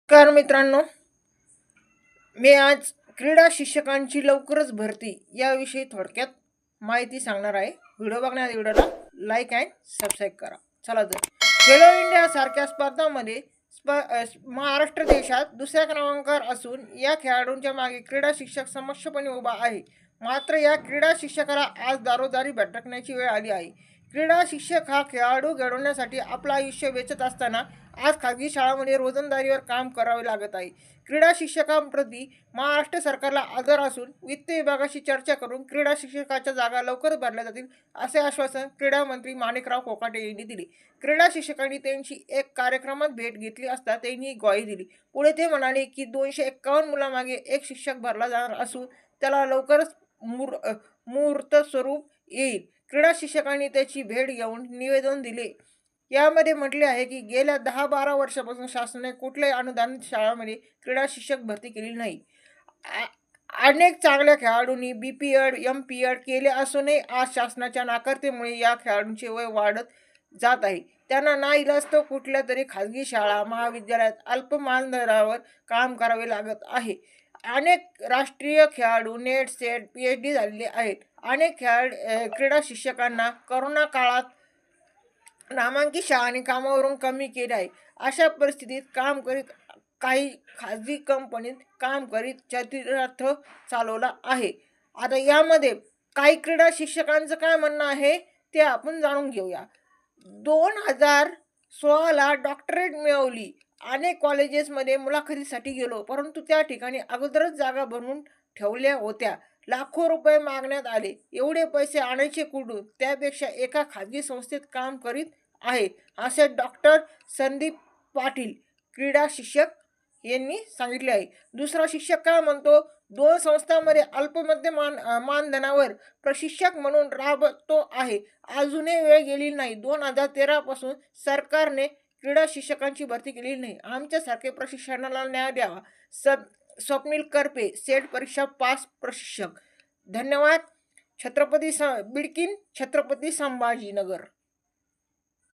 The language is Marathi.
नमस्कार मित्रांनो, मी आज क्रीडा शिक्षकांची लवकरच भरती याविषयी थोडक्यात माहिती सांगणार आहे. व्हिडिओ बघण्यात व्हिडिओला लाईक अँड सबस्क्राईब करा. चला तर खेलो इंडिया सारख्या स्पर्धांमध्ये महाराष्ट्र देशात दुसऱ्या क्रमांकावर असून या खेळाडूंच्या मागे क्रीडा शिक्षक समक्षपणे उभा आहे. मात्र या क्रीडा शिक्षकाला आज दारोदारी भटकण्याची वेळ आली आहे. क्रीडा शिक्षक हा खेळाडू घडवण्यासाठी आपलं आयुष्य वेचत असताना आज खाजगी शाळांमध्ये रोजंदारीवर काम करावे लागत आहे. क्रीडा शिक्षकांप्रती महाराष्ट्र सरकारला आदर असून वित्त विभागाशी चर्चा करून क्रीडा शिक्षकाच्या जागा लवकर भरल्या जातील असे आश्वासन क्रीडा मंत्री माणिकराव कोकाटे यांनी दिले. क्रीडा शिक्षकांनी त्यांची एक कार्यक्रमात भेट घेतली असता त्यांनी ग्वाही दिली. पुढे ते म्हणाले की 251 मुलांमागे एक शिक्षक भरला जाणार असून त्याला लवकरच मूर्त स्वरूप येईल. क्रीडा शिक्षकांनी त्याची भेट घेऊन निवेदन दिले. यामध्ये म्हटले आहे की गेल्या 10-12 वर्षापासून शासनाने कुठल्याही अनुदानित शाळांमध्ये क्रीडा शिक्षक भरती केली नाही. अनेक चांगल्या खेळाडूंनी BPEd, MPEd केले असूनही आज शासनाच्या नाकारतेमुळे या खेळाडूंचे वय वाढत जात आहे. त्यांना नाईलाजास्तव कुठल्या तरी खाजगी शाळा महाविद्यालयात अल्प मानधनावर काम करावे लागत आहे. अनेक राष्ट्रीय खेळाडू नेट सेट PhD झालेले आहेत. अनेक क्रीडा शिक्षकांना करोना काळात नामांकित शाळांनी कामावरून कमी केले आहे. अशा परिस्थितीत काम करीत काही खाजगी कंपनीत काम करीत चरितार्थ चालवला आहे. आता यामध्ये काही क्रीडा शिक्षकांचं काय म्हणणं आहे ते आपण जाणून घेऊया. 2016ला डॉक्टरेट मिळवली. अनेक कॉलेजेसमध्ये मुलाखतीसाठी गेलो, परंतु त्या ठिकाणी अगोदरच जागा भरून ठेवल्या होत्या. लाखो रुपये मागण्यात आले. एवढे पैसे आणायचे कुठून? त्यापेक्षा एका खाजगी संस्थेत काम करीत आहे असे डॉक्टर संदीप पाटील क्रीडा शिक्षक यांनी सांगितले आहे. दुसरा शिक्षक काय म्हणतो? 2 संस्थांमध्ये अल्पमध्यम मानधनावर प्रशिक्षक म्हणून राबतो आहे. अजूनही वेळ गेली नाही. 2013 पासून सरकारने क्रीडा शिक्षकांची भरती केलेली नाही. आमच्यासारखे प्रशिक्षणाला न्याय द्यावा. स्वप्नील करपे, सेट परीक्षा पास प्रशिक्षक. धन्यवाद. बिडकीन, छत्रपती संभाजीनगर.